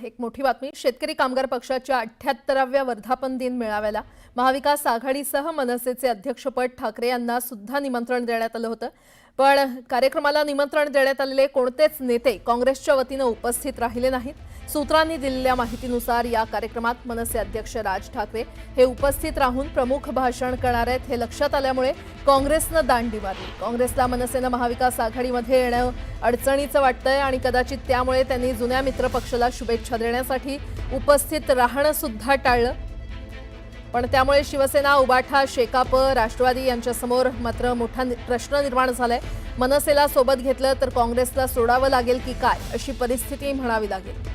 एक मोठी बातमी. शेतकरी कामगार पक्षाच्या 78व्या वर्धापन दिन मेळाव्याला महाविकास आघाडीसह मनसेचे अध्यक्षपद ठाकरे यांना सुद्धा निमंत्रण देण्यात आलं होतं. पण कार्यक्रमाला निमंत्रण देण्यात आलेले कोणतेच नेते काँग्रेसच्या वतीने उपस्थित राहिले नाहीत. सूत्रांनी दिलेल्या माहितीनुसार या कार्यक्रमात मनसे अध्यक्ष राज ठाकरे हे उपस्थित राहून प्रमुख भाषण करणार आहेत हे लक्षात आल्यामुळे काँग्रेसनं दांडी मारली. काँग्रेसला मनसेनं महाविकास आघाडीमध्ये येणं अडचणीचं वाटतंय आणि कदाचित त्यामुळे त्यांनी जुन्या मित्रपक्षाला शुभेच्छा देण्यासाठी उपस्थित राहणं सुद्धा टाळलं. पण त्यामुळे शिवसेना, उबाठा, शेकाप, राष्ट्रवादी यांच्यासमोर मात्र मोठा प्रश्न निर्माण झालाय. मनसेला सोबत घेतलं तर काँग्रेसला सोडावं लागेल की काय अशी परिस्थिती म्हणावी लागेल.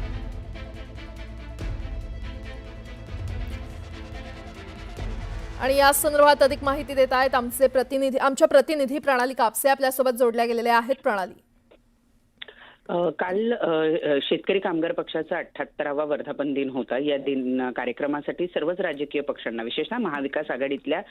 आणि या संदर्भात अधिक माहिती देत आहेत आमच्या प्रतिनिधी प्रणाली कापसे आपल्यासोबत जोडल्या गेलेल्या आहेत. प्रणाली, काल शेतकरी कामगार पक्षाचा 78वा वर्धापन दिन होता. या कार्यक्रमासाठी सर्वच राजकीय पक्षांना, विशेषतः महाविकास आघाडीतल्या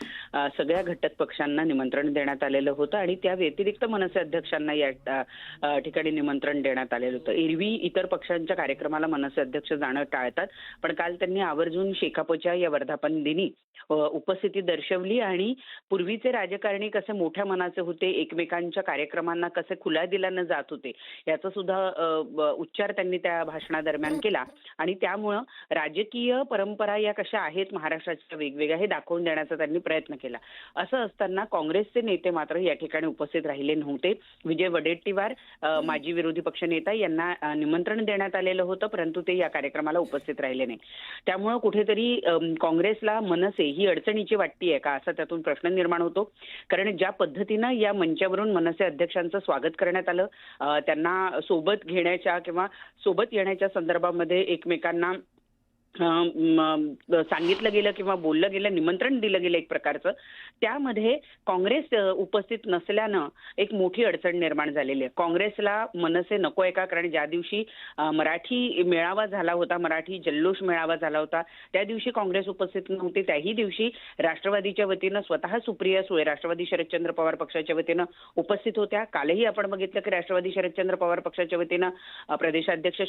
सगळ्या घटक पक्षांना निमंत्रण देण्यात आलेलं होतं आणि त्या व्यतिरिक्त मनसे अध्यक्षांना या ठिकाणी निमंत्रण देण्यात आलेलं होतं. एरवी इतर पक्षांच्या कार्यक्रमाला मनसे अध्यक्ष जाणं टाळतात, पण काल त्यांनी आवर्जून शेकापच्या या वर्धापन दिनी उपस्थिती दर्शवली आणि पूर्वीचे राजकारणी कसे मोठ्या मनाचे होते, एकमेकांच्या कार्यक्रमांना कसे खुल्या दिलानं जात होते याचा सुद्धा उच्चार त्यांनी त्या भाषणादरम्यान केला. आणि त्यामुळं राजकीय परंपरा या कशा आहेत महाराष्ट्राच्या वेगवेगळ्या हे दाखवून देण्याचा त्यांनी प्रयत्न केला. असं असताना काँग्रेसचे नेते मात्र या ठिकाणी उपस्थित राहिले नव्हते. विजय वडेट्टीवार, माजी विरोधी पक्षनेता, यांना निमंत्रण देण्यात आलेलं होतं, परंतु ते या कार्यक्रमाला उपस्थित राहिले नाही. त्यामुळं कुठेतरी काँग्रेसला मनसे ही अडचणीची वाटती आहे का असा त्यातून प्रश्न निर्माण होतो. कारण ज्या पद्धतीनं या मंचावरून मनसे अध्यक्षांचं स्वागत करण्यात आलं, त्यांना सोबत घेण्याच्या किंवा सोबत येण्याच्या संदर्भामध्ये एकमेकांना सांगितलं गेलं किंवा बोललं गेलं, निमंत्रण दिलं गेलं एक प्रकारचं, त्यामध्ये काँग्रेस उपस्थित नसल्यानं एक मोठी अडचण निर्माण झालेली आहे. काँग्रेसला मनसे नको आहे का? कारण ज्या दिवशी मराठी मेळावा झाला होता, मराठी जल्लोष मेळावा झाला होता, त्या दिवशी काँग्रेस उपस्थित नव्हती. त्याही दिवशी राष्ट्रवादीच्या वतीनं स्वतः सुप्रिया सुळे, राष्ट्रवादी शरदचंद्र पवार पक्षाच्या वतीनं उपस्थित होत्या. कालही आपण बघितलं की राष्ट्रवादी शरदचंद्र पवार पक्षाच्या वतीनं प्रदेशाध्यक्ष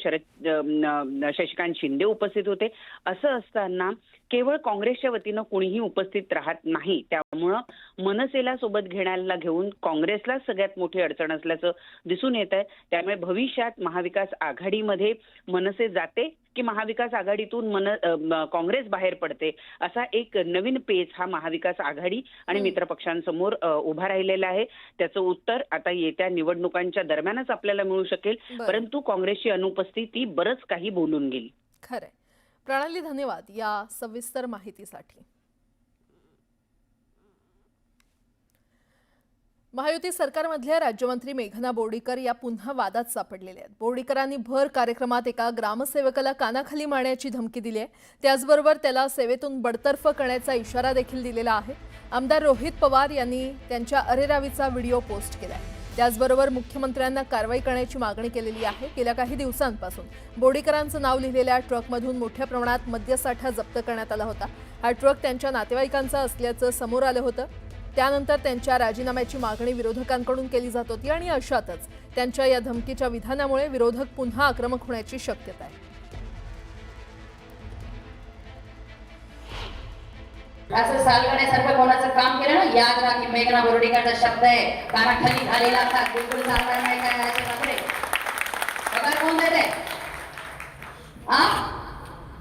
शशिकांत शिंदे उपस्थित होते. असं असताना केवळ काँग्रेसच्या वतीनं कोणीही उपस्थित राहत नाही. त्यामुळं मनसेला सोबत घेऊन काँग्रेसला सगळ्यात मोठी अडचण असल्याचं दिसून येत आहे. त्यामुळे भविष्यात महाविकास आघाडीमध्ये मनसे जाते की महाविकास आघाडीतून काँग्रेस बाहेर पडते असा एक नवीन पेच हा महाविकास आघाडी आणि मित्रपक्षांसमोर उभा राहिलेला आहे. त्याचं उत्तर आता येत्या निवडणुकांच्या दरम्यानच आपल्याला मिळू शकेल. परंतु काँग्रेसची अनुपस्थिती बरंच काही बोलून गेली. खरंय. प्रणाली, धन्यवाद या सविस्तर माहितीसाठी. महायुती सरकारमधल्या राज्यमंत्री मेघना बोर्डीकर या पुन्हा वादात सापडलेल्या आहेत. बोर्डीकरांनी भर कार्यक्रमात एका ग्रामसेवकाला कानाखाली मारण्याची धमकी दिली आहे. त्याचबरोबर त्याला सेवेतून बडतर्फ करण्याचा इशारा देखील दिलेला आहे. आमदार रोहित पवार यांनी त्यांच्या अरेरावीचा व्हिडिओ पोस्ट केलाय. त्याचबरोबर मुख्यमंत्र्यांना कारवाई करण्याची मागणी केलेली आहे. गेल्या काही दिवसांपासून बोर्डीकरांचं नाव लिहिलेल्या ट्रकमधून मोठ्या प्रमाणात मद्यसाठा जप्त करण्यात आला होता. हा ट्रक त्यांच्या नातेवाईकांचा असल्याचं समोर आलं होतं. त्यानंतर त्यांच्या राजीनाम्याची मागणी विरोधकांकडून केली जात होती आणि अशातच त्यांच्या या धमकीच्या विधानामुळे विरोधक पुन्हा आक्रमक होण्याची शक्यता आहे. असं सालगण्यासारखं कोणाचं काम केलं ना, याद राहा की मेघना बोर्डीकरचा शब्द आहे, कानाखाली झालेला आता बिलकुल चालणार नाही काय याच्या बापरे. पगार कोण देते?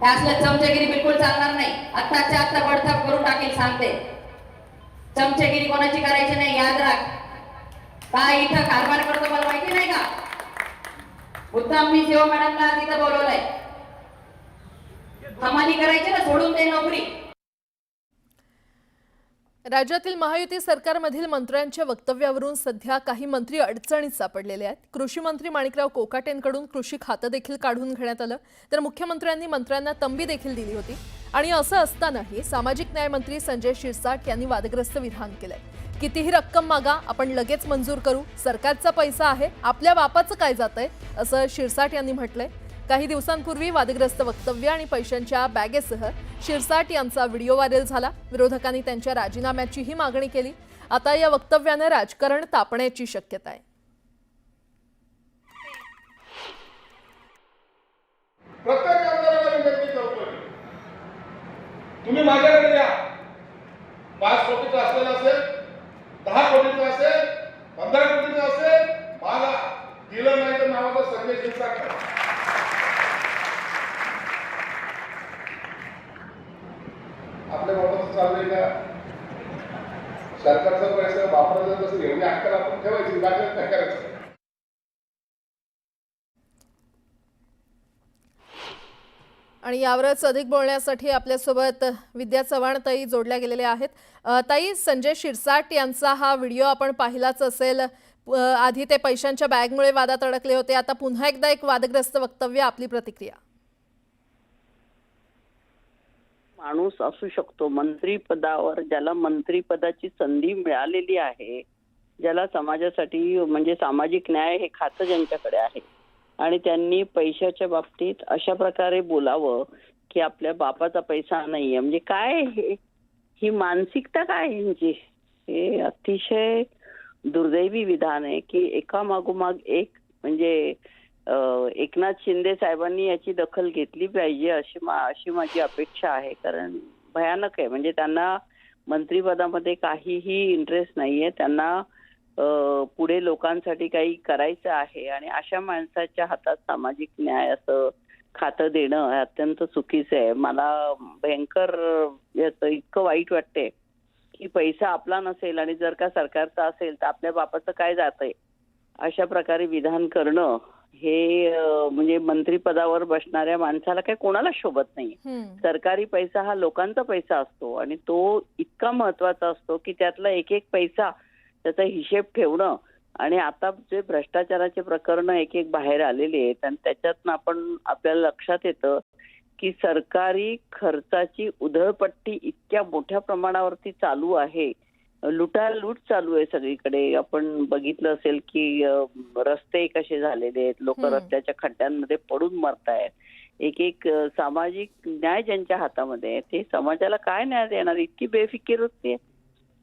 असलं चमचेगिरी बिलकुल चालणार नाही. आत्ताच्या आत्ता बडतर्फ करून टाकेल सांगते. चमचेगिरी कोणाची करायची नाही, याद राख. काय इथं कारभार करतो मला माहिती नाही का? उत्तम मी शिव मॅडमला तिथं बोलवलंय. हमाली करायची ना, सोडून दे नोकरी. राज्यातील महायुती सरकारमधील मंत्र्यांच्या वक्तव्यावरून सध्या काही मंत्री अडचणीत सापडलेले आहेत. कृषी मंत्री माणिकराव कोकाटेंकडून कृषी खातं देखील काढून घेण्यात आलं, तर मुख्यमंत्र्यांनी मंत्र्यांना तंबी देखील दिली होती. आणि असं असतानाही सामाजिक न्याय मंत्री संजय शिरसाट यांनी वादग्रस्त विधान केलंय. कितीही रक्कम मागा, आपण लगेच मंजूर करू, सरकारचा पैसा आहे, आपल्या बापाचं काय जातंय असं शिरसाट यांनी म्हटलंय. काही दिवसांपूर्वी वादग्रस्त वक्तव्य आणि पैशांच्या बॅगेसह शिरसाट यांचा व्हिडिओ व्हायरल झाला. विरोधकांनी त्यांच्या राजीनाम्याचीही मागणी केली. आता या वक्तव्याने राजकारण तापण्याची शक्यता आहे. प्रत्येक आमदाराला विनंती करतोय, तुम्ही माझ्याकडे या. 5 कोटीचा असलेला असेल, 10 कोटीचा असेल, 15 कोटीचा असेल, मला दिलं नाही तर नावाचा संजय शिरसाट करा. आपल्या बाबाचं चाललंय का? सरकारचा पैसा वापरायचा तसं एवढी अक्कल आपण ठेवायची, बाकी काय करायचं. आणि यावरच अधिक बोलण्यासाठी आपल्यासोबत विद्या चव्हाण ताई जोडल्या गेलेल्या आहेत. ताई, संजय शिरसाट यांचा हा व्हिडिओ आपण पाहिलाच असेल. आधी ते पैशांच्या बॅगमुळे वादात अडकले होते, आता पुन्हा एकदा एक वादग्रस्त वक्तव्य. आपली प्रतिक्रिया? माणूस असू शकतो मंत्रिपदावर, ज्याला मंत्रिपदाची संधी मिळालेली आहे, ज्याला समाजासाठी म्हणजे सामाजिक न्याय हे खातं ज्यांच्याकडे आहे, आणि त्यांनी पैशाच्या बाबतीत अशा प्रकारे बोलावं की आपल्या बापाचा पैसा नाहीये, म्हणजे काय ही मानसिकता काय यांची? हे अतिशय दुर्दैवी विधान आहे की एका मागोमाग एक म्हणजे एकनाथ शिंदे साहेबांनी याची दखल घेतली पाहिजे अशी माझी अपेक्षा आहे. कारण भयानक आहे, म्हणजे त्यांना मंत्रिपदामध्ये काहीही इंटरेस्ट नाहीये, त्यांना पुढे लोकांसाठी काही करायचं आहे, आणि अशा माणसाच्या हातात सामाजिक न्याय असं खातं देणं हे अत्यंत चुकीचं आहे. मला भयंकर याचं इतकं वाईट वाटतंय की पैसा आपला नसेल आणि जर का सरकारचा असेल तर आपल्या बापाचं काय जातंय, अशा प्रकारे विधान करणं हे म्हणजे मंत्रिपदावर बसणाऱ्या माणसाला काय कोणाला शोभत नाही. सरकारी पैसा हा लोकांचा पैसा असतो आणि तो इतका महत्वाचा असतो की त्यातला एक एक पैसा त्याचा हिशेब ठेवणं, आणि आता जे भ्रष्टाचाराचे प्रकरण एक एक बाहेर आलेले आहेत आणि त्याच्यातनं आपल्याला लक्षात येतं की सरकारी खर्चाची उधळपट्टी इतक्या मोठ्या प्रमाणावरती चालू आहे, लुटालूट चालू आहे सगळीकडे. आपण बघितलं असेल की रस्ते कसे झालेले आहेत, लोक रस्त्याच्या खड्ड्यांमध्ये पडून मरतायत. एक एक सामाजिक न्याय ज्यांच्या हातामध्ये आहे ते समाजाला काय न्याय देणार? इतकी बेफिकीर होती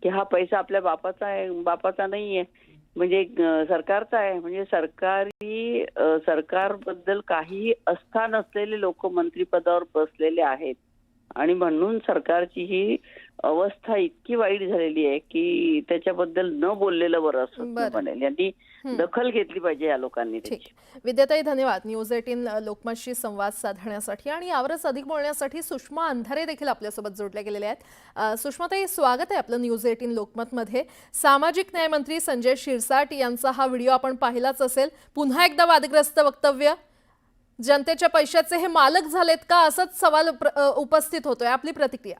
की हा पैसा आपल्या बापाचा नाहीये, म्हणजे सरकारचा आहे. म्हणजे सरकारबद्दल काही आस्था नसलेले लोक मंत्रिपदावर बसलेले आहेत, आणि म्हणून सरकारची ही अवस्था इतकी वाईट झालेली आहे की त्याच्याबद्दल न बोललेलं बरं असं म्हणेल. यांनी दखल घेतली पाहिजे या लोकांनी. विद्याताई, धन्यवाद न्यूज 18 लोकमतशी संवाद साधण्यासाठी. आणि यावरच अधिक बोलण्यासाठी सुषमा अंधारे देखील आपल्यासोबत जोडल्या गेलेल्या आहेत. सुषमाताई, स्वागत आहे आपलं न्यूज 18 लोकमतमध्ये. सामाजिक न्याय मंत्री संजय शिरसाट यांचा हा व्हिडिओ आपण पाहिलाच असेल. पुन्हा एकदा वादग्रस्त वक्तव्य, जनतेच्या पैशाचे हे मालक झालेत का, असंच सवाल उपस्थित होतोय. आपली प्रतिक्रिया?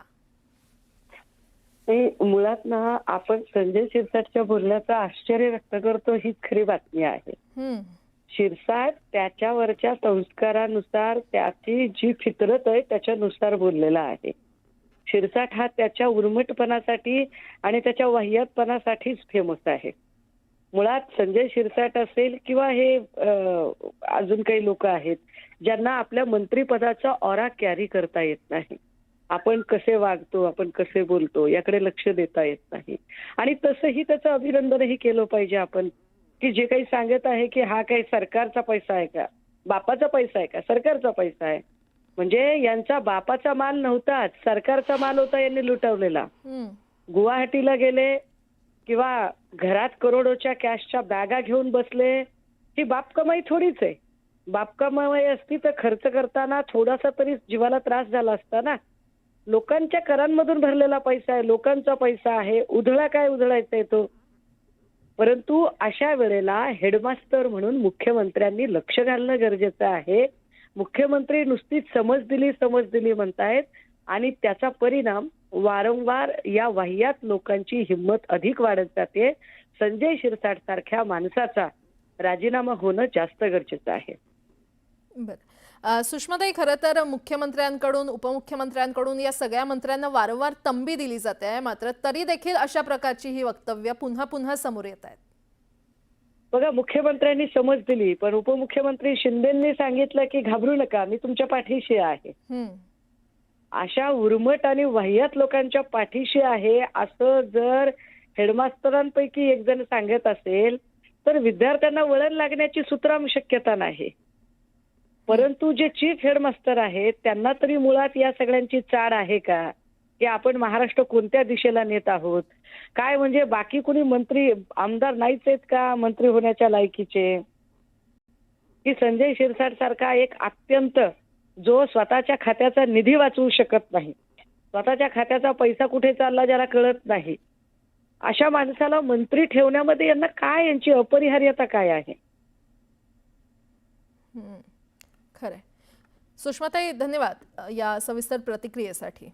मुळात ना आपण संजय शिरसाटच्या बोलण्याचा आश्चर्य व्यक्त करतो, हीच खरी बातमी आहे. शिरसाट त्याच्यावरच्या संस्कारानुसार, त्याची जी फितरत आहे त्याच्यानुसार बोललेला आहे. शिरसाट हा त्याच्या उर्मटपणासाठी आणि त्याच्या वाह्यातपणासाठीच फेमस आहे. मुळात संजय शिरसाट असेल किंवा हे अजून काही लोक आहेत ज्यांना आपल्या मंत्रिपदाचा ऑरा कॅरी करता येत नाही. आपण कसे वागतो, आपण कसे बोलतो याकडे लक्ष देता येत नाही. आणि तसंही त्याचं अभिनंदनही केलं पाहिजे आपण, की जे काही सांगत आहे की हा काही सरकारचा पैसा आहे का, बापाचा पैसा आहे का, सरकारचा पैसा आहे. म्हणजे यांचा बापाचा माल नव्हताच, सरकारचा माल होता यांनी लुटवलेला. गुवाहाटीला गेले किंवा घरात करोडोच्या कॅशच्या बॅगा घेऊन बसले, ही बाप कमाई थोडीच आहे. बाप कमाई असती तर खर्च करताना थोडासा तरी जीवाला त्रास झाला असता ना. लोकांच्या करांमधून भरलेला पैसा आहे, लोकांचा पैसा आहे, उधळा काय उधळायचा येतो. परंतु अशा वेळेला हेडमास्टर म्हणून मुख्यमंत्र्यांनी लक्ष घालणं गरजेचं आहे. मुख्यमंत्री नुसतीच समज दिली म्हणतायत, आणि त्याचा परिणाम वारंवार या वाह्यात लोकांची हिंमत अधिक वाढत जाते. संजय शिरसाट सारख्या माणसाचा राजीनामा होणं जास्त गरजेचं आहे. सुषमाताई, खरं तर मुख्यमंत्र्यांकडून, उपमुख्यमंत्र्यांकडून या सगळ्या मंत्र्यांना वारंवार तंबी दिली जाते आहे, मात्र तरी देखील अशा प्रकारची ही वक्तव्य पुन्हा पुन्हा समोर येत आहेत. बघा, मुख्यमंत्र्यांनी समज दिली, पण उपमुख्यमंत्री शिंदेंनी सांगितलं की घाबरू नका, मी तुमच्या पाठीशी आहे. अशा उर्मट आणि वाह्यात लोकांच्या पाठीशी आहे असं जर हेडमास्टरांपैकी एक जण सांगत असेल तर विद्यार्थ्यांना वळण लागण्याची सुतराम शक्यता नाही. परंतु जे चीफ हेडमास्टर आहेत त्यांना तरी मुळात या सगळ्यांची चाड आहे का, की आपण महाराष्ट्र कोणत्या दिशेला नेत आहोत? काय म्हणजे बाकी कुणी मंत्री आमदार नाहीच आहेत का मंत्री होण्याच्या लायकीचे? की संजय शिरसाट सारखा एक अत्यंत जो स्वतःच्या खात्याचा निधी वाचवू शकत नाही, स्वतःच्या खात्याचा पैसा कुठे चालला ज्याला कळत नाही, अशा माणसाला मंत्री ठेवण्यामध्ये यांना काय, यांची अपरिहार्यता काय आहे? खरंय. सुषमाताई, धन्यवाद या सविस्तर प्रतिक्रियेसाठी.